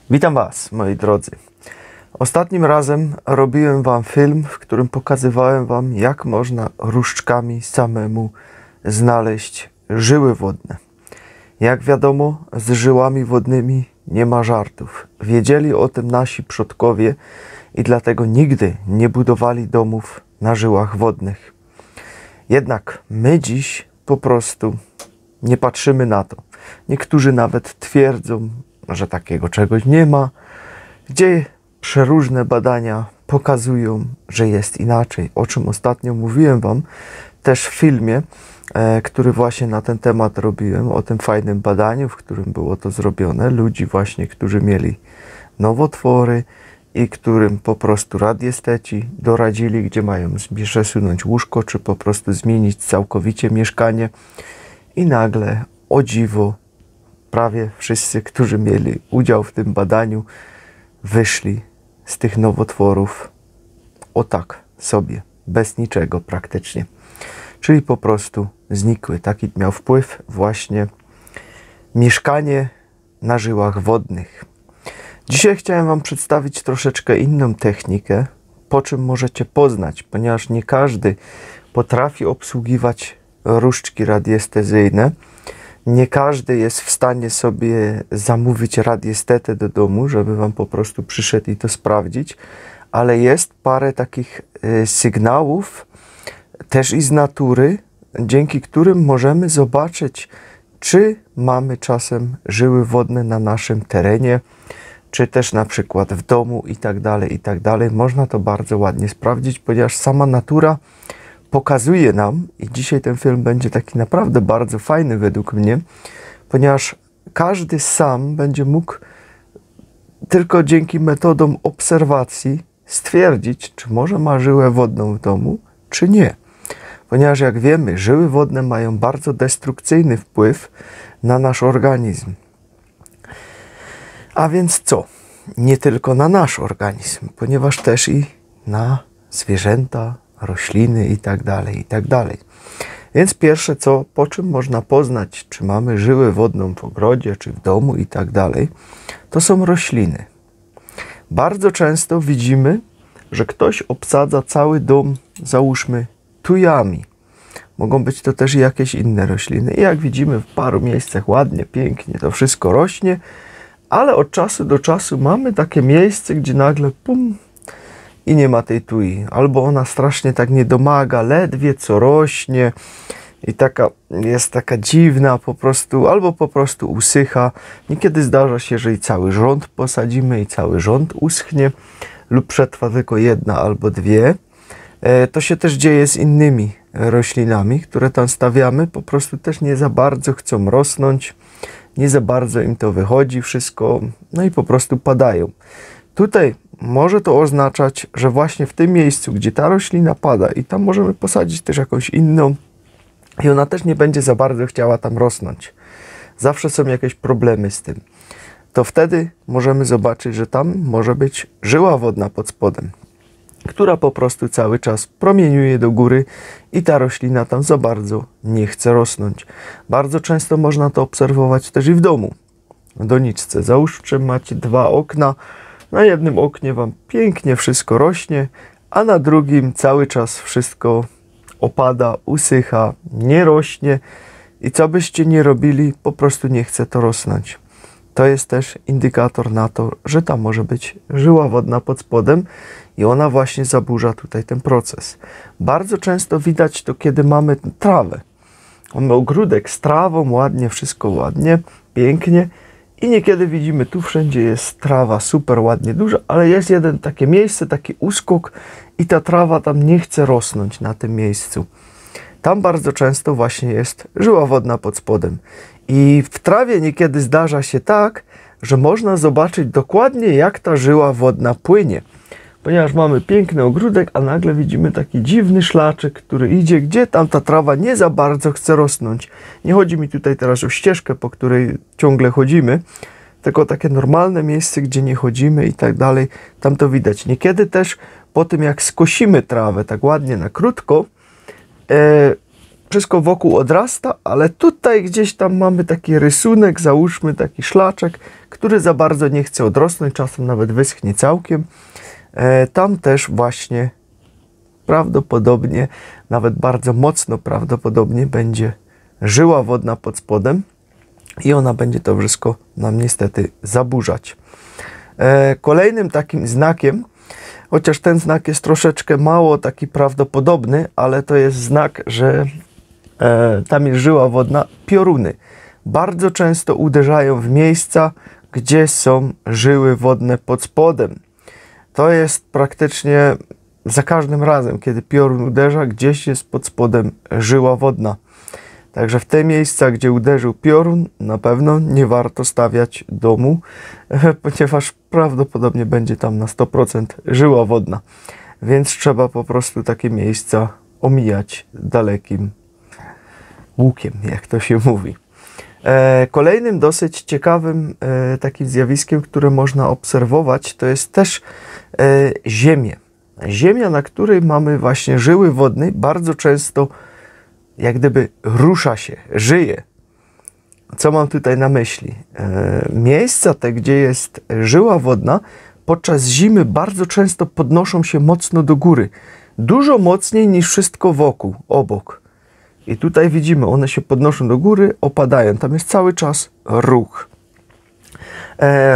Witam Was, moi drodzy. Ostatnim razem robiłem Wam film, w którym pokazywałem Wam, jak można różdżkami samemu znaleźć żyły wodne. Jak wiadomo, z żyłami wodnymi nie ma żartów. Wiedzieli o tym nasi przodkowie i dlatego nigdy nie budowali domów na żyłach wodnych. Jednak my dziś po prostu nie patrzymy na to. Niektórzy nawet twierdzą, że takiego czegoś nie ma, gdzie przeróżne badania pokazują, że jest inaczej, o czym ostatnio mówiłem Wam też w filmie, który właśnie na ten temat robiłem, o tym fajnym badaniu, w którym było to zrobione, ludzi właśnie, którzy mieli nowotwory i którym po prostu radiesteci doradzili, gdzie mają przesunąć łóżko, czy po prostu zmienić całkowicie mieszkanie i nagle, o dziwo, prawie wszyscy, którzy mieli udział w tym badaniu, wyszli z tych nowotworów o tak sobie, bez niczego praktycznie. Czyli po prostu znikły. Taki miał wpływ właśnie mieszkanie na żyłach wodnych. Dzisiaj chciałem Wam przedstawić troszeczkę inną technikę, po czym możecie poznać, ponieważ nie każdy potrafi obsługiwać różdżki radiestezyjne. Nie każdy jest w stanie sobie zamówić radiestetę do domu, żeby Wam po prostu przyszedł i to sprawdzić, ale jest parę takich sygnałów, też i z natury, dzięki którym możemy zobaczyć, czy mamy czasem żyły wodne na naszym terenie, czy też na przykład w domu i tak dalej, i tak dalej. Można to bardzo ładnie sprawdzić, ponieważ sama natura pokazuje nam, i dzisiaj ten film będzie taki naprawdę bardzo fajny według mnie, ponieważ każdy sam będzie mógł tylko dzięki metodom obserwacji stwierdzić, czy może ma żyłę wodną w domu, czy nie. Ponieważ jak wiemy, żyły wodne mają bardzo destrukcyjny wpływ na nasz organizm. A więc co? Nie tylko na nasz organizm, ponieważ też i na zwierzęta, rośliny i tak dalej, i tak dalej. Więc pierwsze co, po czym można poznać, czy mamy żyłę wodną w ogrodzie, czy w domu i tak dalej, to są rośliny. Bardzo często widzimy, że ktoś obsadza cały dom, załóżmy, tujami. Mogą być to też i jakieś inne rośliny. I jak widzimy, w paru miejscach ładnie, pięknie to wszystko rośnie, ale od czasu do czasu mamy takie miejsce, gdzie nagle pum, i nie ma tej tui. Albo ona strasznie tak nie domaga, ledwie co rośnie i jest taka dziwna po prostu, albo po prostu usycha. Niekiedy zdarza się, że i cały rząd posadzimy i cały rząd uschnie lub przetrwa tylko jedna albo dwie. To się też dzieje z innymi roślinami, które tam stawiamy, po prostu też nie za bardzo chcą rosnąć, nie za bardzo im to wychodzi wszystko, no i po prostu padają. Tutaj może to oznaczać, że właśnie w tym miejscu, gdzie ta roślina pada i tam możemy posadzić też jakąś inną i ona też nie będzie za bardzo chciała tam rosnąć. Zawsze są jakieś problemy z tym. To wtedy możemy zobaczyć, że tam może być żyła wodna pod spodem, która po prostu cały czas promieniuje do góry i ta roślina tam za bardzo nie chce rosnąć. Bardzo często można to obserwować też i w domu, w doniczce. Załóżmy, macie dwa okna, na jednym oknie Wam pięknie wszystko rośnie, a na drugim cały czas wszystko opada, usycha, nie rośnie i co byście nie robili, po prostu nie chce to rosnąć. To jest też indykator na to, że tam może być żyła wodna pod spodem i ona właśnie zaburza tutaj ten proces. Bardzo często widać to, kiedy mamy trawę. Mamy ogródek z trawą, ładnie, wszystko ładnie, pięknie i niekiedy widzimy, tu wszędzie jest trawa super ładnie duża, ale jest jeden takie miejsce, taki uskok i ta trawa tam nie chce rosnąć na tym miejscu. Tam bardzo często właśnie jest żyła wodna pod spodem. I w trawie niekiedy zdarza się tak, że można zobaczyć dokładnie, jak ta żyła wodna płynie. Ponieważ mamy piękny ogródek, a nagle widzimy taki dziwny szlaczek, który idzie, gdzie tam ta trawa nie za bardzo chce rosnąć. Nie chodzi mi tutaj teraz o ścieżkę, po której ciągle chodzimy, tylko takie normalne miejsce, gdzie nie chodzimy i tak dalej. Tam to widać. Niekiedy też po tym, jak skosimy trawę tak ładnie na krótko, Wszystko wokół odrasta, ale tutaj gdzieś tam mamy taki rysunek, załóżmy taki szlaczek, który za bardzo nie chce odrosnąć, czasem nawet wyschnie całkiem. Tam też właśnie prawdopodobnie, nawet bardzo mocno prawdopodobnie będzie żyła wodna pod spodem i ona będzie to wszystko nam niestety zaburzać. Kolejnym takim znakiem, chociaż ten znak jest troszeczkę mało taki prawdopodobny, ale to jest znak, że tam jest żyła wodna, pioruny. Bardzo często uderzają w miejsca, gdzie są żyły wodne pod spodem. To jest praktycznie za każdym razem, kiedy piorun uderza, gdzieś jest pod spodem żyła wodna. Także w te miejsca, gdzie uderzył piorun, na pewno nie warto stawiać domu, ponieważ prawdopodobnie będzie tam na 100% żyła wodna. Więc trzeba po prostu takie miejsca omijać dalekim łukiem, jak to się mówi. Kolejnym dosyć ciekawym takim zjawiskiem, które można obserwować, to jest też ziemię. Ziemia, na której mamy właśnie żyły wodne, bardzo często jak gdyby rusza się, żyje. Co mam tutaj na myśli? Miejsca te, gdzie jest żyła wodna, podczas zimy bardzo często podnoszą się mocno do góry. Dużo mocniej niż wszystko wokół, obok. I tutaj widzimy, one się podnoszą do góry, opadają. Tam jest cały czas ruch.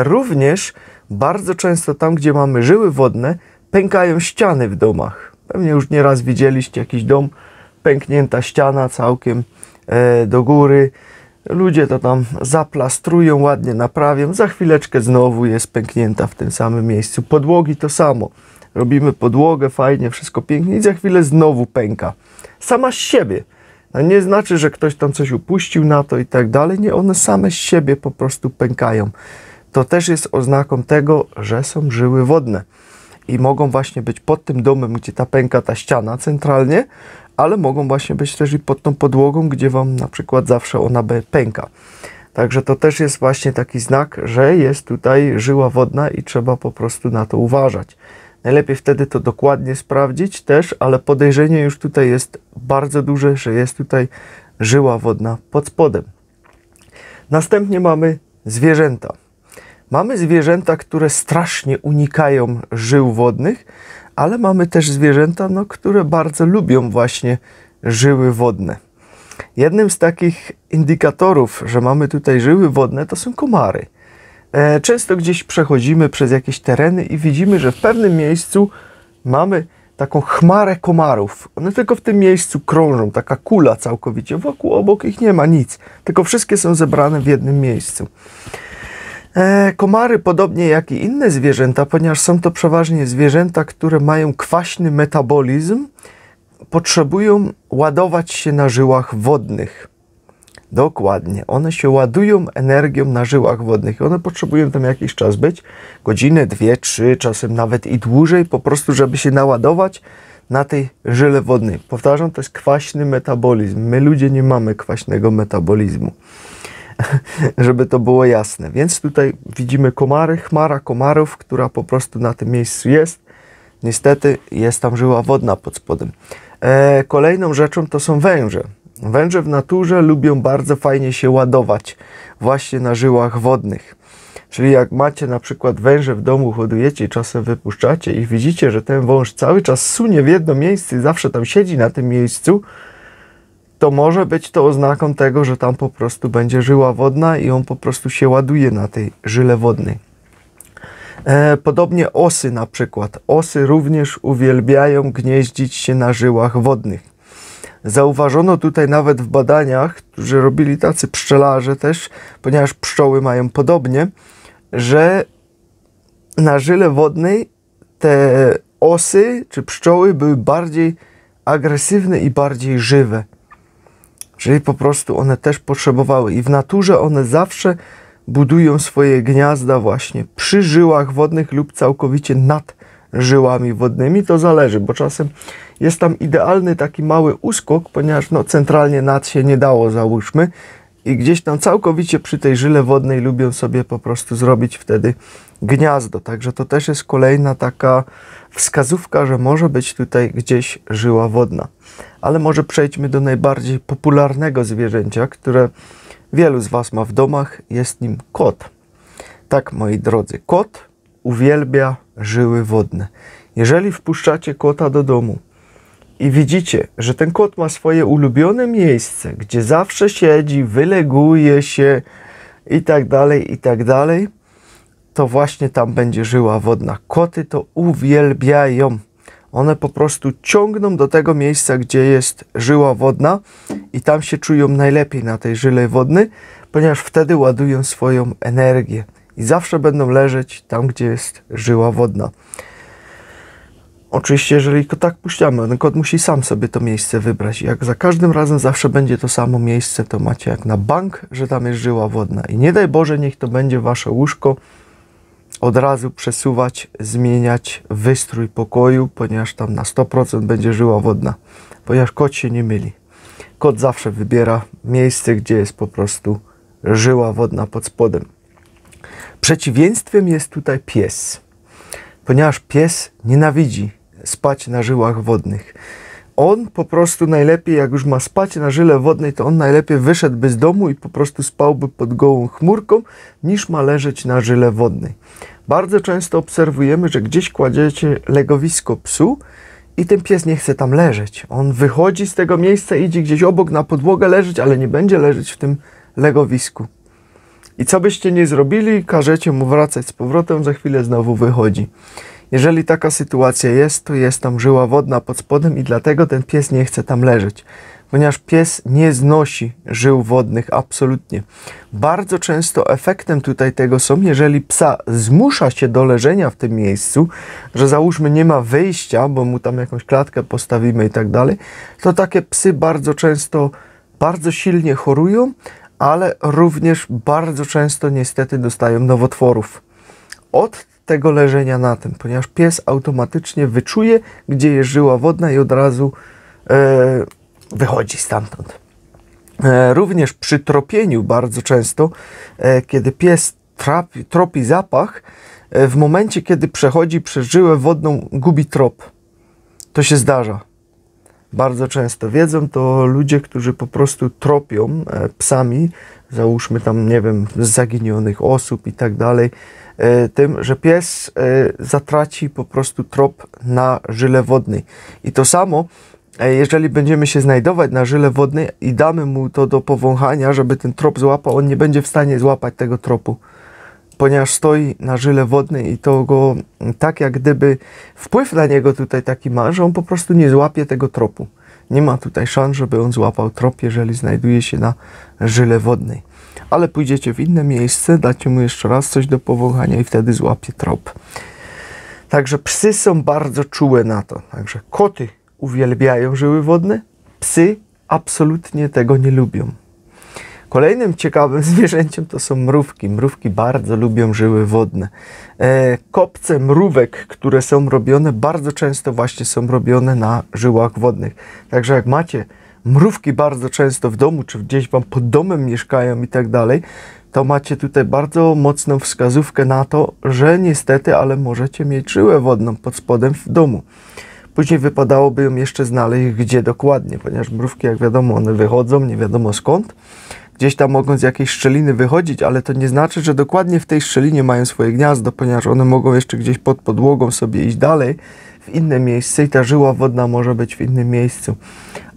Również bardzo często tam, gdzie mamy żyły wodne, pękają ściany w domach. Pewnie już nieraz widzieliście jakiś dom, pęknięta ściana całkiem do góry. Ludzie to tam zaplastrują, ładnie naprawią. Za chwileczkę znowu jest pęknięta w tym samym miejscu. Podłogi to samo. Robimy podłogę, fajnie, wszystko pięknie i za chwilę znowu pęka. Sama z siebie. No nie znaczy, że ktoś tam coś upuścił na to i tak dalej. Nie, one same z siebie po prostu pękają. To też jest oznaką tego, że są żyły wodne. I mogą właśnie być pod tym domem, gdzie pęka ta ściana centralnie, ale mogą właśnie być też i pod tą podłogą, gdzie wam na przykład zawsze ona pęka. Także to też jest właśnie taki znak, że jest tutaj żyła wodna i trzeba po prostu na to uważać. Najlepiej wtedy to dokładnie sprawdzić też, ale podejrzenie już tutaj jest bardzo duże, że jest tutaj żyła wodna pod spodem. Następnie mamy zwierzęta. Mamy zwierzęta, które strasznie unikają żył wodnych, ale mamy też zwierzęta, no, które bardzo lubią właśnie żyły wodne. Jednym z takich indykatorów, że mamy tutaj żyły wodne, to są komary. Często gdzieś przechodzimy przez jakieś tereny i widzimy, że w pewnym miejscu mamy taką chmarę komarów. One tylko w tym miejscu krążą, taka kula całkowicie. Wokół, obok ich nie ma nic, tylko wszystkie są zebrane w jednym miejscu. Komary, podobnie jak i inne zwierzęta, ponieważ są to przeważnie zwierzęta, które mają kwaśny metabolizm, potrzebują ładować się na żyłach wodnych. Dokładnie. One się ładują energią na żyłach wodnych. One potrzebują tam jakiś czas być. Godzinę, 2, 3, czasem nawet i dłużej, po prostu, żeby się naładować na tej żyle wodnej. Powtarzam, to jest kwaśny metabolizm. My ludzie nie mamy kwaśnego metabolizmu. Żeby to było jasne. Więc tutaj widzimy komary, chmara komarów, która po prostu na tym miejscu jest. Niestety jest tam żyła wodna pod spodem. Kolejną rzeczą to są węże. Węże w naturze lubią bardzo fajnie się ładować właśnie na żyłach wodnych. Czyli jak macie na przykład węże w domu, hodujecie i czasem wypuszczacie i widzicie, że ten wąż cały czas sunie w jedno miejsce i zawsze tam siedzi na tym miejscu, to może być to oznaką tego, że tam po prostu będzie żyła wodna i on po prostu się ładuje na tej żyle wodnej. Podobnie osy na przykład. Osy również uwielbiają gnieździć się na żyłach wodnych. Zauważono tutaj nawet w badaniach, którzy robili tacy pszczelarze też, ponieważ pszczoły mają podobnie, że na żyle wodnej te osy czy pszczoły były bardziej agresywne i bardziej żywe. Czyli po prostu one też potrzebowały i w naturze one zawsze budują swoje gniazda właśnie przy żyłach wodnych lub całkowicie nad żyłami wodnymi. To zależy, bo czasem jest tam idealny taki mały uskok, ponieważ no, centralnie nad się nie dało, załóżmy, i gdzieś tam całkowicie przy tej żyle wodnej lubią sobie po prostu zrobić wtedy gniazdo. Także to też jest kolejna taka wskazówka, że może być tutaj gdzieś żyła wodna. Ale może przejdźmy do najbardziej popularnego zwierzęcia, które wielu z Was ma w domach. Jest nim kot. Tak, moi drodzy, kot uwielbia żyły wodne. Jeżeli wpuszczacie kota do domu i widzicie, że ten kot ma swoje ulubione miejsce, gdzie zawsze siedzi, wyleguje się i tak dalej, to właśnie tam będzie żyła wodna. Koty to uwielbiają. One po prostu ciągną do tego miejsca, gdzie jest żyła wodna i tam się czują najlepiej na tej żyle wodnej, ponieważ wtedy ładują swoją energię i zawsze będą leżeć tam, gdzie jest żyła wodna. Oczywiście, jeżeli go tak puściamy, ten kot musi sam sobie to miejsce wybrać. Jak za każdym razem zawsze będzie to samo miejsce, to macie jak na bank, że tam jest żyła wodna. I nie daj Boże, niech to będzie wasze łóżko, od razu przesuwać, zmieniać wystrój pokoju, ponieważ tam na 100% będzie żyła wodna. Ponieważ kot się nie myli. Kot zawsze wybiera miejsce, gdzie jest po prostu żyła wodna pod spodem. Przeciwieństwem jest tutaj pies. Ponieważ pies nienawidzi spać na żyłach wodnych. On po prostu najlepiej, jak już ma spać na żyle wodnej, to on najlepiej wyszedłby z domu i po prostu spałby pod gołą chmurką, niż ma leżeć na żyle wodnej. Bardzo często obserwujemy, że gdzieś kładziecie legowisko psu i ten pies nie chce tam leżeć. On wychodzi z tego miejsca, idzie gdzieś obok na podłogę leżeć, ale nie będzie leżeć w tym legowisku. I co byście nie zrobili, każecie mu wracać z powrotem, za chwilę znowu wychodzi. Jeżeli taka sytuacja jest, to jest tam żyła wodna pod spodem i dlatego ten pies nie chce tam leżeć. Ponieważ pies nie znosi żył wodnych absolutnie. Bardzo często efektem tutaj tego są, jeżeli psa zmusza się do leżenia w tym miejscu, że załóżmy nie ma wyjścia, bo mu tam jakąś klatkę postawimy i tak dalej, to takie psy bardzo często bardzo silnie chorują, ale również bardzo często niestety dostają nowotworów od tego leżenia na tym, ponieważ pies automatycznie wyczuje, gdzie jest żyła wodna i od razu wychodzi stamtąd. Również przy tropieniu bardzo często, kiedy pies tropi zapach, w momencie, kiedy przechodzi przez żyłę wodną, gubi trop. To się zdarza. Bardzo często wiedzą to ludzie, którzy po prostu tropią psami, załóżmy tam, nie wiem, z zaginionych osób i tak dalej, tym, że pies zatraci po prostu trop na żyle wodnej. I to samo, jeżeli będziemy się znajdować na żyle wodnej i damy mu to do powąchania, żeby ten trop złapał, on nie będzie w stanie złapać tego tropu, ponieważ stoi na żyle wodnej i to go tak jak gdyby wpływ na niego tutaj taki ma, że on po prostu nie złapie tego tropu. Nie ma tutaj szans, żeby on złapał trop, jeżeli znajduje się na żyle wodnej. Ale pójdziecie w inne miejsce, dacie mu jeszcze raz coś do powąchania i wtedy złapie trop. Także psy są bardzo czułe na to. Także koty uwielbiają żyły wodne, psy absolutnie tego nie lubią. Kolejnym ciekawym zwierzęciem to są mrówki. Mrówki bardzo lubią żyły wodne. Kopce mrówek, które są robione, bardzo często właśnie są robione na żyłach wodnych. Także jak macie mrówki bardzo często w domu, czy gdzieś wam pod domem mieszkają i tak dalej, to macie tutaj bardzo mocną wskazówkę na to, że niestety, ale możecie mieć żyłę wodną pod spodem w domu. Później wypadałoby ją jeszcze znaleźć, gdzie dokładnie, ponieważ mrówki, jak wiadomo, one wychodzą, nie wiadomo skąd. Gdzieś tam mogą z jakiejś szczeliny wychodzić, ale to nie znaczy, że dokładnie w tej szczelinie mają swoje gniazdo, ponieważ one mogą jeszcze gdzieś pod podłogą sobie iść dalej, w inne miejsce i ta żyła wodna może być w innym miejscu.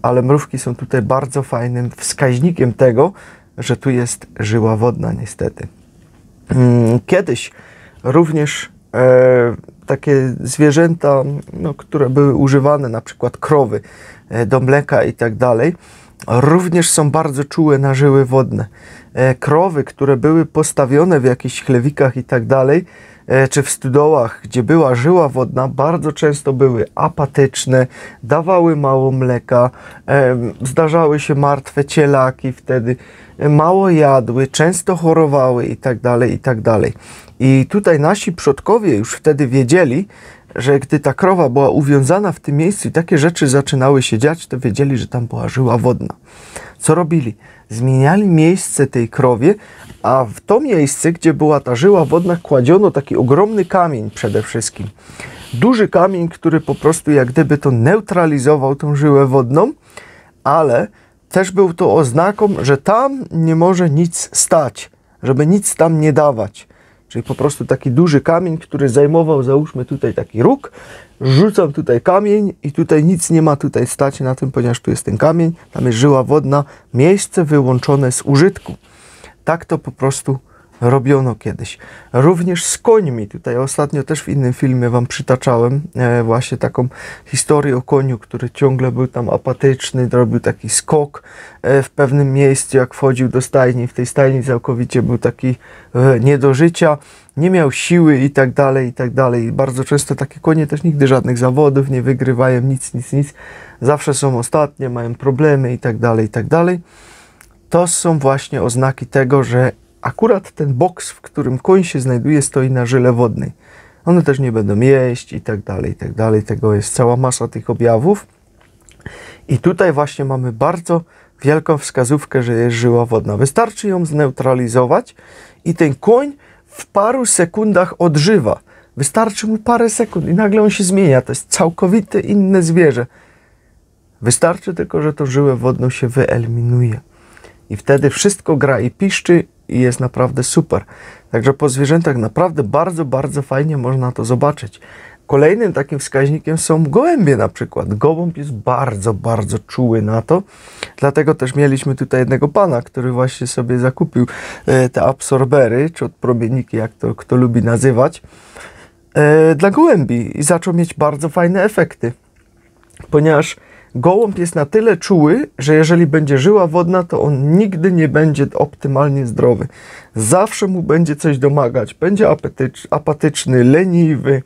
Ale mrówki są tutaj bardzo fajnym wskaźnikiem tego, że tu jest żyła wodna niestety. Kiedyś również takie zwierzęta, no, które były używane, na przykład krowy do mleka i tak dalej, również są bardzo czułe na żyły wodne. Krowy, które były postawione w jakichś chlewikach i tak dalej, czy w stodołach, gdzie była żyła wodna, bardzo często były apatyczne, dawały mało mleka, zdarzały się martwe cielaki wtedy, mało jadły, często chorowały i tak dalej, i tak dalej. I tutaj nasi przodkowie już wtedy wiedzieli, że gdy ta krowa była uwiązana w tym miejscu i takie rzeczy zaczynały się dziać, to wiedzieli, że tam była żyła wodna. Co robili? Zmieniali miejsce tej krowie, a w to miejsce, gdzie była ta żyła wodna, kładziono taki ogromny kamień przede wszystkim. Duży kamień, który po prostu jak gdyby to neutralizował tą żyłę wodną, ale też był to oznaką, że tam nie może nic stać, żeby nic tam nie dawać. Czyli po prostu taki duży kamień, który zajmował, załóżmy tutaj taki róg, rzucam tutaj kamień i tutaj nic nie ma tutaj stać na tym, ponieważ tu jest ten kamień, tam jest żyła wodna, miejsce wyłączone z użytku. Tak to po prostu robiono kiedyś. Również z końmi. Tutaj ostatnio też w innym filmie wam przytaczałem właśnie taką historię o koniu, który ciągle był tam apatyczny, robił taki skok w pewnym miejscu, jak wchodził do stajni. W tej stajni całkowicie był taki nie do życia, nie miał siły i tak dalej, i tak dalej. Bardzo często takie konie też nigdy żadnych zawodów nie wygrywają, nic. Zawsze są ostatnie, mają problemy i tak dalej, i tak dalej. To są właśnie oznaki tego, że akurat ten boks, w którym koń się znajduje, stoi na żyle wodnej. One też nie będą jeść i tak dalej, i tak dalej. Tego jest cała masa tych objawów. I tutaj właśnie mamy bardzo wielką wskazówkę, że jest żyła wodna. Wystarczy ją zneutralizować i ten koń w paru sekundach odżywa. Wystarczy mu parę sekund i nagle on się zmienia. To jest całkowite inne zwierzę. Wystarczy tylko, że tą żyłę wodną się wyeliminuje. I wtedy wszystko gra i piszczy i jest naprawdę super. Także po zwierzętach naprawdę bardzo, bardzo fajnie można to zobaczyć. Kolejnym takim wskaźnikiem są gołębie na przykład. Gołąb jest bardzo, bardzo czuły na to. Dlatego też mieliśmy tutaj jednego pana, który właśnie sobie zakupił te absorbery, czy odpromienniki, jak to kto lubi nazywać, dla gołębi i zaczął mieć bardzo fajne efekty. Ponieważ gołąb jest na tyle czuły, że jeżeli będzie żyła wodna, to on nigdy nie będzie optymalnie zdrowy. Zawsze mu będzie coś domagać. Będzie apatyczny, leniwy,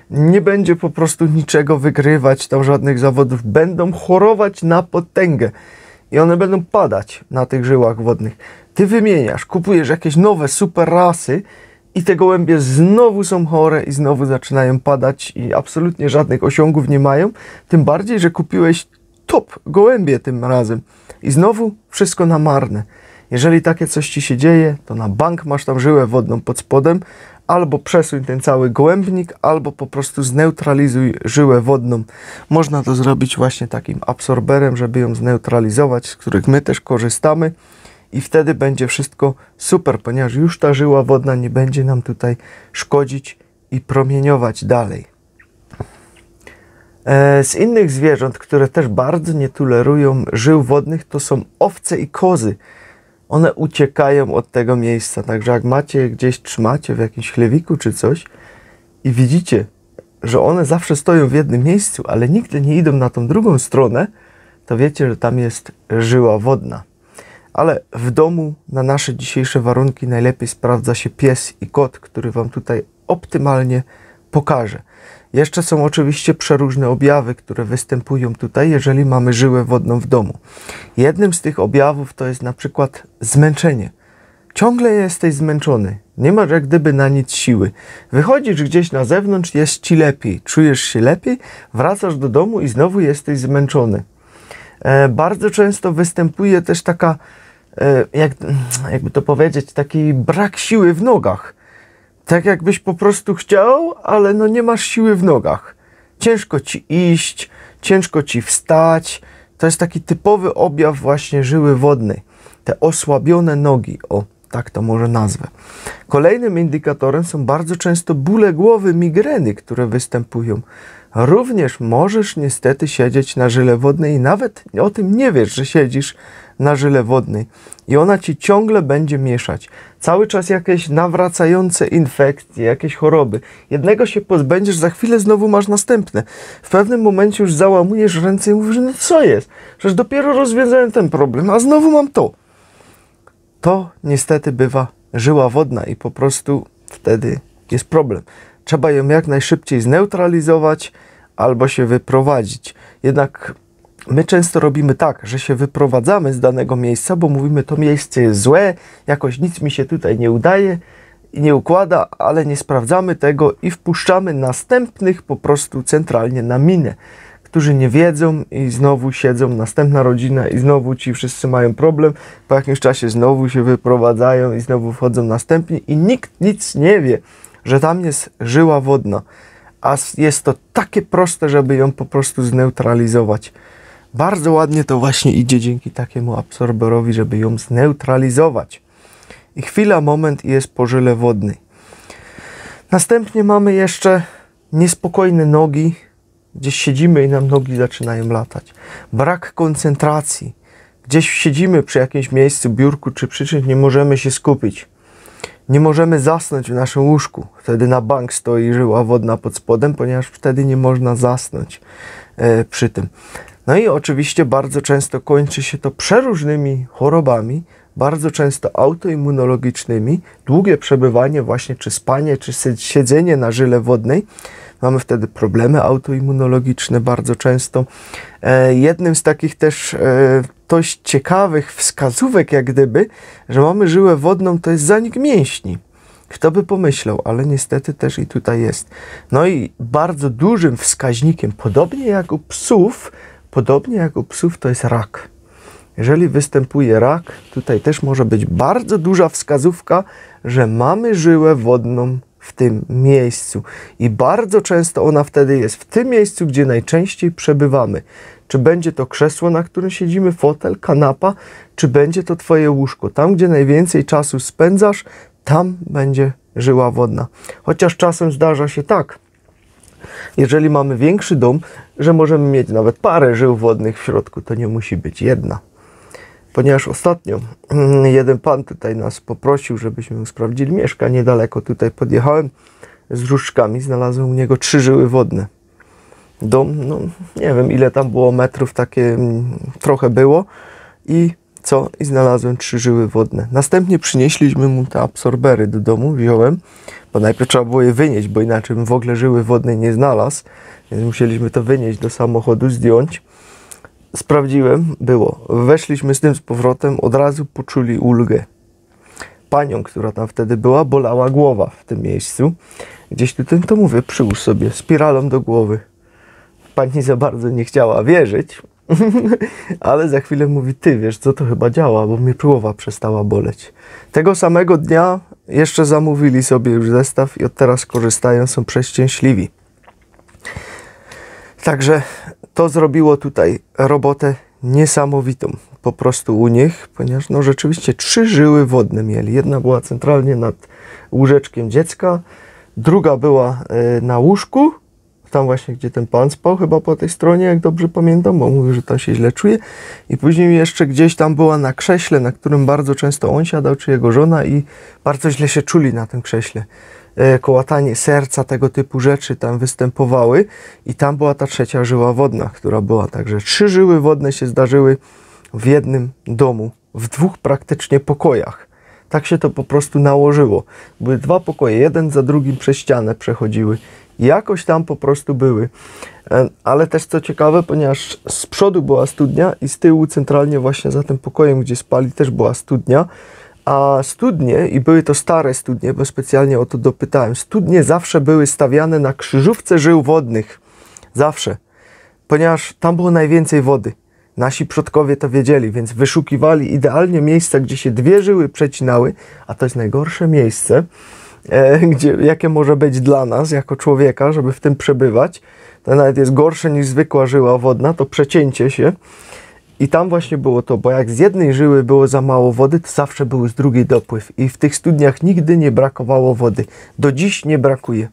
nie będzie po prostu niczego wygrywać, tam żadnych zawodów. Będą chorować na potęgę i one będą padać na tych żyłach wodnych. Ty wymieniasz, kupujesz jakieś nowe super rasy i te gołębie znowu są chore i znowu zaczynają padać i absolutnie żadnych osiągów nie mają. Tym bardziej, że kupiłeś top gołębie tym razem i znowu wszystko na marne. Jeżeli takie coś ci się dzieje, to na bank masz tam żyłę wodną pod spodem, albo przesuń ten cały gołębnik, albo po prostu zneutralizuj żyłę wodną. Można to zrobić właśnie takim absorberem, żeby ją zneutralizować, z których my też korzystamy i wtedy będzie wszystko super, ponieważ już ta żyła wodna nie będzie nam tutaj szkodzić i promieniować dalej. Z innych zwierząt, które też bardzo nie tolerują żył wodnych, to są owce i kozy. One uciekają od tego miejsca, także jak macie je gdzieś, trzymacie w jakimś chlewiku czy coś i widzicie, że one zawsze stoją w jednym miejscu, ale nigdy nie idą na tą drugą stronę, to wiecie, że tam jest żyła wodna. Ale w domu na nasze dzisiejsze warunki najlepiej sprawdza się pies i kot, który wam tutaj optymalnie pokaże. Jeszcze są oczywiście przeróżne objawy, które występują tutaj, jeżeli mamy żyłę wodną w domu. Jednym z tych objawów to jest na przykład zmęczenie. Ciągle jesteś zmęczony, nie masz jak gdyby na nic siły. Wychodzisz gdzieś na zewnątrz, jest ci lepiej, czujesz się lepiej, wracasz do domu i znowu jesteś zmęczony. Bardzo często występuje też taka, jakby to powiedzieć, taki brak siły w nogach. Tak jakbyś po prostu chciał, ale no nie masz siły w nogach. Ciężko ci iść, ciężko ci wstać. To jest taki typowy objaw właśnie żyły wodnej. Te osłabione nogi, o tak to może nazwę. Kolejnym indikatorem są bardzo często bóle głowy, migreny, które występują. Również możesz niestety siedzieć na żyle wodnej i nawet o tym nie wiesz, że siedzisz na żyle wodnej. I ona ci ciągle będzie mieszać. Cały czas jakieś nawracające infekcje, jakieś choroby. Jednego się pozbędziesz, za chwilę znowu masz następne. W pewnym momencie już załamujesz ręce i mówisz, no co jest? Przecież dopiero rozwiązałem ten problem, a znowu mam to. To niestety bywa żyła wodna i po prostu wtedy jest problem. Trzeba ją jak najszybciej zneutralizować albo się wyprowadzić. Jednak my często robimy tak, że się wyprowadzamy z danego miejsca, bo mówimy, to miejsce jest złe, jakoś nic mi się tutaj nie udaje i nie układa, ale nie sprawdzamy tego i wpuszczamy następnych po prostu centralnie na minę, którzy nie wiedzą i znowu siedzą, następna rodzina i znowu ci wszyscy mają problem, po jakimś czasie znowu się wyprowadzają i znowu wchodzą następni i nikt nic nie wie, że tam jest żyła wodna, a jest to takie proste, żeby ją po prostu zneutralizować. Bardzo ładnie to właśnie idzie dzięki takiemu absorberowi, żeby ją zneutralizować. I chwila, moment i jest po żyle wodnej. Następnie mamy jeszcze niespokojne nogi, gdzieś siedzimy i nam nogi zaczynają latać. Brak koncentracji. Gdzieś siedzimy przy jakimś miejscu, biurku czy przy czymś, nie możemy się skupić. Nie możemy zasnąć w naszym łóżku. Wtedy na bank stoi żyła wodna pod spodem, ponieważ wtedy nie można zasnąć przy tym. No i oczywiście bardzo często kończy się to przeróżnymi chorobami, bardzo często autoimmunologicznymi, długie przebywanie właśnie, czy spanie, czy siedzenie na żyle wodnej. Mamy wtedy problemy autoimmunologiczne bardzo często. Jednym z takich też dość ciekawych wskazówek, jak gdyby, że mamy żyłę wodną, to jest zanik mięśni. Kto by pomyślał, ale niestety też i tutaj jest. No i bardzo dużym wskaźnikiem, podobnie jak u psów, to jest rak. Jeżeli występuje rak, tutaj też może być bardzo duża wskazówka, że mamy żyłę wodną w tym miejscu. I bardzo często ona wtedy jest w tym miejscu, gdzie najczęściej przebywamy. Czy będzie to krzesło, na którym siedzimy, fotel, kanapa, czy będzie to twoje łóżko. Tam, gdzie najwięcej czasu spędzasz, tam będzie żyła wodna. Chociaż czasem zdarza się tak, jeżeli mamy większy dom, że możemy mieć nawet parę żył wodnych w środku, to nie musi być jedna. Ponieważ ostatnio jeden pan tutaj nas poprosił, żebyśmy mu sprawdzili, mieszka niedaleko, tutaj podjechałem z różdżkami, znalazłem u niego 3 żyły wodne. Dom, no nie wiem ile tam było metrów, takie trochę było i znalazłem 3 żyły wodne. Następnie przynieśliśmy mu te absorbery do domu, wziąłem, bo najpierw trzeba było je wynieść, bo inaczej bym w ogóle żyły wodnej nie znalazł, więc musieliśmy to wynieść do samochodu, zdjąć. Sprawdziłem, było. Weszliśmy z tym z powrotem, od razu poczuli ulgę. Panią, która tam wtedy była, bolała głowa w tym miejscu. Gdzieś tutaj, to mówię, przyłóż sobie spiralą do głowy. Pani za bardzo nie chciała wierzyć, ale za chwilę mówi, ty wiesz co, to chyba działa, bo mnie głowa przestała boleć. Tego samego dnia jeszcze zamówili sobie już zestaw i od teraz korzystają, są przeszczęśliwi. Także to zrobiło tutaj robotę niesamowitą po prostu u nich, ponieważ no rzeczywiście 3 żyły wodne mieli. Jedna była centralnie nad łóżeczkiem dziecka, druga była na łóżku, tam właśnie gdzie ten pan spał, chyba po tej stronie, jak dobrze pamiętam, bo mówił, że tam się źle czuje. I później jeszcze gdzieś tam była na krześle, na którym bardzo często on siadał, czy jego żona i bardzo źle się czuli na tym krześle. Kołatanie serca, tego typu rzeczy tam występowały i tam była ta 3. żyła wodna, która była. Także 3 żyły wodne się zdarzyły w jednym domu, w 2 praktycznie pokojach. Tak się to po prostu nałożyło. Były 2 pokoje, jeden za drugim przez ścianę przechodziły. Jakoś tam po prostu były. Ale też co ciekawe, ponieważ z przodu była studnia i z tyłu centralnie właśnie za tym pokojem, gdzie spali, też była studnia. A studnie, i były to stare studnie, bo specjalnie o to dopytałem, studnie zawsze były stawiane na krzyżówce żył wodnych. Zawsze. Ponieważ tam było najwięcej wody. Nasi przodkowie to wiedzieli, więc wyszukiwali idealnie miejsca, gdzie się 2 żyły przecinały, a to jest najgorsze miejsce, jakie może być dla nas, jako człowieka, żeby w tym przebywać. To nawet jest gorsze niż zwykła żyła wodna, to przecięcie się. I tam właśnie było to, bo jak z jednej żyły było za mało wody, to zawsze był z drugiej dopływ. I w tych studniach nigdy nie brakowało wody. Do dziś nie brakuje.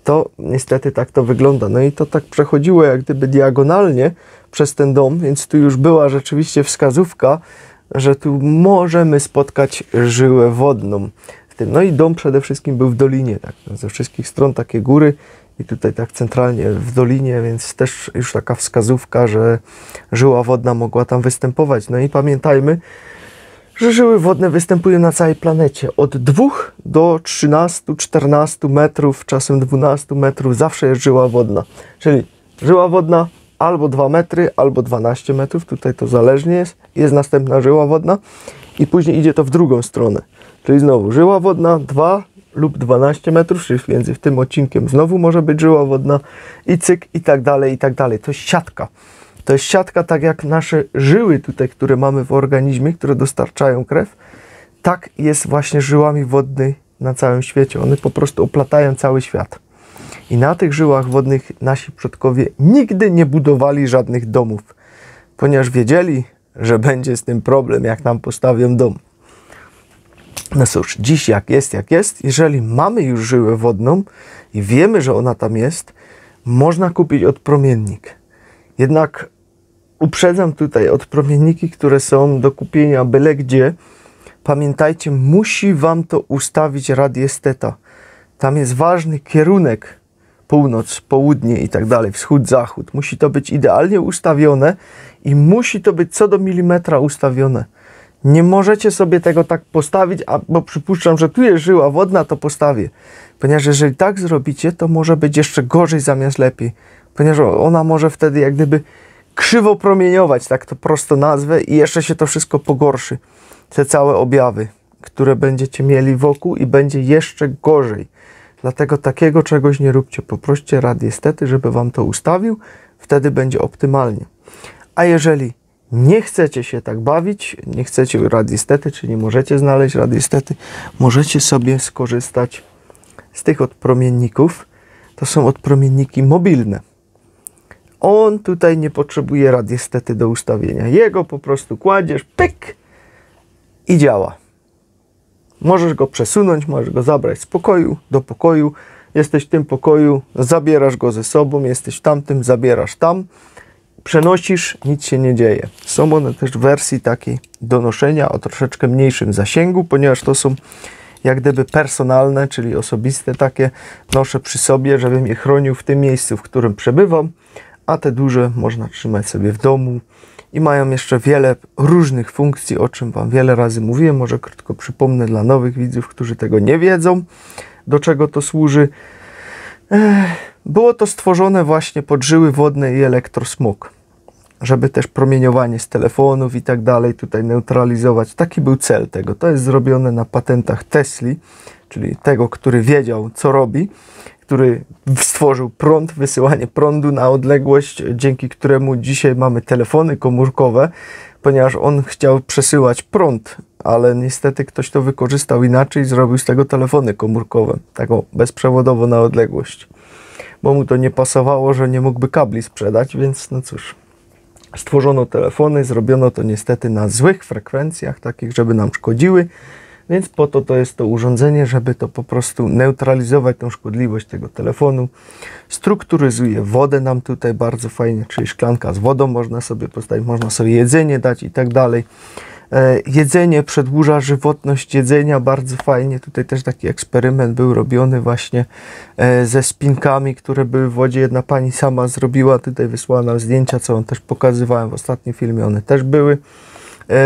To niestety tak to wygląda. No i to tak przechodziło jak gdyby diagonalnie przez ten dom, więc tu już była rzeczywiście wskazówka, że tu możemy spotkać żyłę wodną w tym. No i dom przede wszystkim był w dolinie, tak, ze wszystkich stron takie góry i tutaj tak centralnie w dolinie, więc też już taka wskazówka, że żyła wodna mogła tam występować. No i pamiętajmy, że żyły wodne występują na całej planecie. Od 2 do 13, 14 metrów, czasem 12 metrów zawsze jest żyła wodna. Czyli żyła wodna albo 2 metry, albo 12 metrów, tutaj to zależnie jest. Jest następna żyła wodna i później idzie to w drugą stronę. Czyli znowu żyła wodna 2 lub 12 metrów, czyli między tym odcinkiem znowu może być żyła wodna i cyk i tak dalej, i tak dalej. To jest siatka. To jest siatka, tak jak nasze żyły tutaj, które mamy w organizmie, które dostarczają krew, tak jest właśnie żyłami wodnymi na całym świecie. One po prostu oplatają cały świat. I na tych żyłach wodnych nasi przodkowie nigdy nie budowali żadnych domów, ponieważ wiedzieli, że będzie z tym problem, jak nam postawią dom. No cóż, dziś jak jest, jeżeli mamy już żyłę wodną i wiemy, że ona tam jest, można kupić odpromiennik. Jednak uprzedzam tutaj, odpromienniki, które są do kupienia byle gdzie, pamiętajcie, musi wam to ustawić radiesteta. Tam jest ważny kierunek, północ, południe i tak dalej, wschód, zachód. Musi to być idealnie ustawione i musi to być co do milimetra ustawione. Nie możecie sobie tego tak postawić, bo przypuszczam, że tu jest żyła wodna, to postawię. Ponieważ jeżeli tak zrobicie, to może być jeszcze gorzej zamiast lepiej. Ponieważ ona może wtedy jak gdyby krzywo promieniować, tak to prosto nazwę, i jeszcze się to wszystko pogorszy. Te całe objawy, które będziecie mieli wokół, i będzie jeszcze gorzej. Dlatego takiego czegoś nie róbcie. Poproście radiestety, żeby wam to ustawił. Wtedy będzie optymalnie. A jeżeli nie chcecie się tak bawić, nie chcecie radiestety, czy nie możecie znaleźć radiestety, możecie sobie skorzystać z tych odpromienników. To są odpromienniki mobilne. On tutaj nie potrzebuje radiestety do ustawienia. Jego po prostu kładziesz, pyk, i działa. Możesz go przesunąć, możesz go zabrać z pokoju do pokoju. Jesteś w tym pokoju, zabierasz go ze sobą, jesteś w tamtym, zabierasz tam. Przenosisz, nic się nie dzieje. Są one też w wersji takiej do noszenia o troszeczkę mniejszym zasięgu, ponieważ to są jak gdyby personalne, czyli osobiste takie. Noszę przy sobie, żebym je chronił w tym miejscu, w którym przebywam, a te duże można trzymać sobie w domu i mają jeszcze wiele różnych funkcji, o czym wam wiele razy mówiłem. Może krótko przypomnę dla nowych widzów, którzy tego nie wiedzą, do czego to służy. Było to stworzone właśnie pod żyły wodne i elektrosmog, żeby też promieniowanie z telefonów i tak dalej tutaj neutralizować. Taki był cel tego. To jest zrobione na patentach Tesli, czyli tego, który wiedział, co robi, który stworzył prąd, wysyłanie prądu na odległość, dzięki któremu dzisiaj mamy telefony komórkowe, ponieważ on chciał przesyłać prąd, ale niestety ktoś to wykorzystał inaczej i zrobił z tego telefony komórkowe, taką bezprzewodowo na odległość. Bo mu to nie pasowało, że nie mógłby kabli sprzedać, więc no cóż. Stworzono telefony, zrobiono to niestety na złych frekwencjach, takich, żeby nam szkodziły, więc po to jest to urządzenie, żeby to po prostu neutralizować tą szkodliwość tego telefonu. Strukturyzuje wodę nam tutaj bardzo fajnie, czyli szklanka z wodą można sobie postawić, można sobie jedzenie dać i tak dalej. Jedzenie przedłuża żywotność jedzenia bardzo fajnie. Tutaj też taki eksperyment był robiony właśnie ze spinkami, które były w wodzie. Jedna pani sama zrobiła, tutaj wysłała nam zdjęcia, co on też pokazywałem w ostatnim filmie. One też były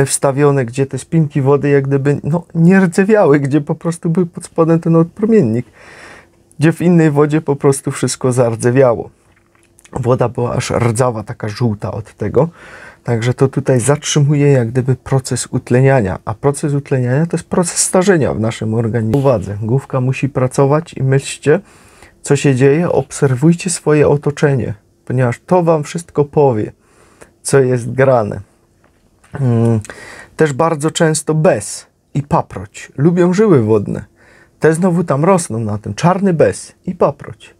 wstawione, gdzie te spinki wody jak gdyby nie rdzewiały, gdzie po prostu był pod spodem ten odpromiennik, gdzie w innej wodzie po prostu wszystko zardzewiało. Woda była aż rdzawa, taka żółta od tego. Także to tutaj zatrzymuje jak gdyby proces utleniania, a proces utleniania to jest proces starzenia w naszym organizmie. Uwadze, główka musi pracować i myślcie, co się dzieje, obserwujcie swoje otoczenie, ponieważ to wam wszystko powie, co jest grane. Też bardzo często bez i paproć lubią żyły wodne. Te znowu tam rosną na tym, czarny bez i paproć.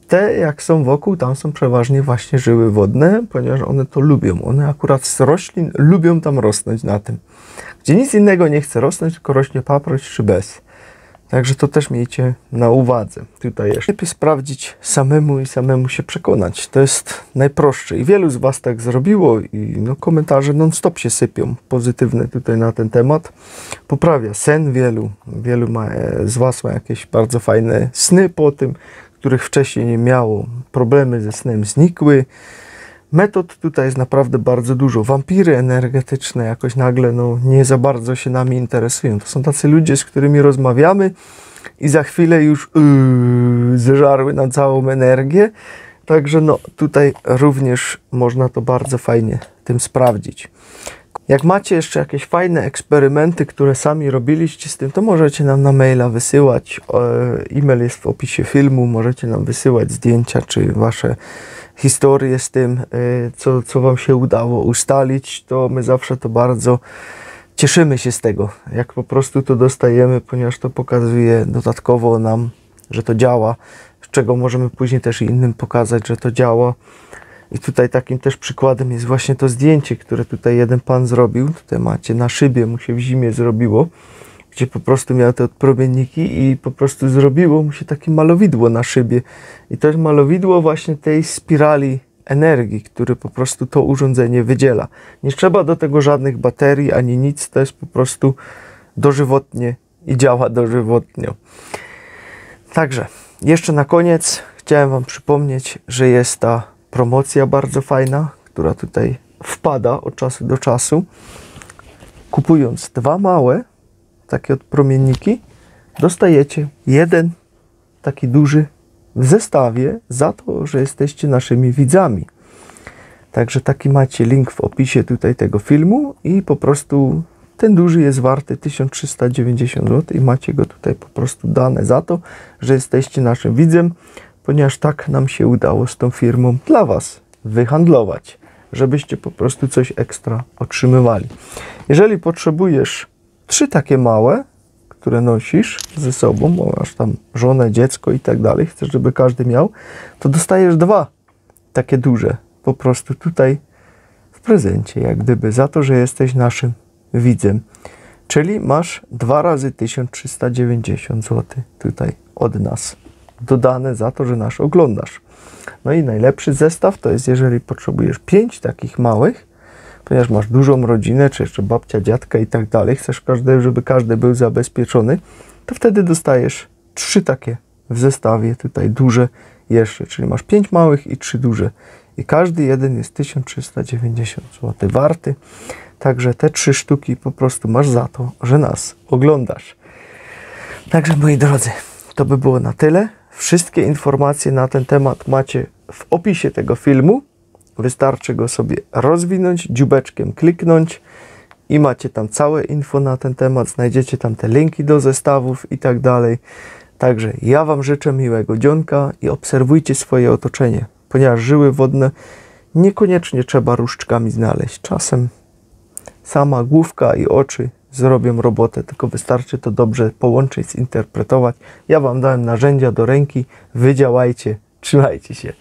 Te, jak są wokół, tam są przeważnie właśnie żyły wodne, ponieważ one to lubią. One akurat z roślin lubią tam rosnąć na tym. Gdzie nic innego nie chce rosnąć, tylko rośnie paproć czy bez. Także to też miejcie na uwadze. Tutaj jeszcze lepiej sprawdzić samemu i samemu się przekonać. To jest najprostsze. I wielu z was tak zrobiło i komentarze non-stop się sypią pozytywne tutaj na ten temat. Poprawia sen wielu z was ma jakieś bardzo fajne sny po tym, których wcześniej nie miało. Problemy ze snem znikły. Metod tutaj jest naprawdę bardzo dużo. Wampiry energetyczne jakoś nagle nie za bardzo się nami interesują. To są tacy ludzie, z którymi rozmawiamy i za chwilę już zeżarły nam całą energię. Także tutaj również można to bardzo fajnie tym sprawdzić. Jak macie jeszcze jakieś fajne eksperymenty, które sami robiliście z tym, to możecie nam na maila wysyłać. E-mail jest w opisie filmu. Możecie nam wysyłać zdjęcia czy wasze historie z tym, co wam się udało ustalić. To my zawsze to bardzo cieszymy się z tego, jak po prostu to dostajemy, ponieważ to pokazuje dodatkowo nam, że to działa, z czego możemy później też innym pokazać, że to działa. I tutaj takim też przykładem jest właśnie to zdjęcie, które tutaj jeden pan zrobił. Tutaj macie na szybie, mu się w zimie zrobiło, gdzie po prostu miał te odpromienniki i po prostu zrobiło mu się takie malowidło na szybie. I to jest malowidło właśnie tej spirali energii, który po prostu to urządzenie wydziela. Nie trzeba do tego żadnych baterii ani nic, to jest po prostu dożywotnie i działa dożywotnio. Także jeszcze na koniec chciałem wam przypomnieć, że jest ta promocja bardzo fajna, która tutaj wpada od czasu do czasu. Kupując 2 małe takie odpromienniki, dostajecie 1 taki duży w zestawie za to, że jesteście naszymi widzami. Także taki macie link w opisie tutaj tego filmu i po prostu ten duży jest warty 1390 zł i macie go tutaj po prostu dane za to, że jesteście naszym widzem, ponieważ tak nam się udało z tą firmą dla was wyhandlować, żebyście po prostu coś ekstra otrzymywali. Jeżeli potrzebujesz 3 takie małe, które nosisz ze sobą, bo masz tam żonę, dziecko i tak dalej, chcesz, żeby każdy miał, to dostajesz 2 takie duże, po prostu tutaj w prezencie, jak gdyby, za to, że jesteś naszym widzem. Czyli masz 2 razy 1390 zł tutaj od nas dodane za to, że nas oglądasz. No i najlepszy zestaw to jest, jeżeli potrzebujesz 5 takich małych, ponieważ masz dużą rodzinę, czy jeszcze babcia, dziadka i tak dalej, chcesz żeby każdy był zabezpieczony, to wtedy dostajesz 3 takie w zestawie, tutaj duże jeszcze, czyli masz 5 małych i 3 duże. I każdy jeden jest 1390 zł warty. Także te 3 sztuki po prostu masz za to, że nas oglądasz. Także moi drodzy, to by było na tyle. Wszystkie informacje na ten temat macie w opisie tego filmu. Wystarczy go sobie rozwinąć, dziubeczkiem kliknąć i macie tam całe info na ten temat. Znajdziecie tam te linki do zestawów i tak dalej. Także ja wam życzę miłego dzionka i obserwujcie swoje otoczenie, ponieważ żyły wodne niekoniecznie trzeba różdżkami znaleźć. Czasem sama główka i oczy zrobią robotę, tylko wystarczy to dobrze połączyć, zinterpretować. Ja wam dałem narzędzia do ręki, wy działajcie, trzymajcie się.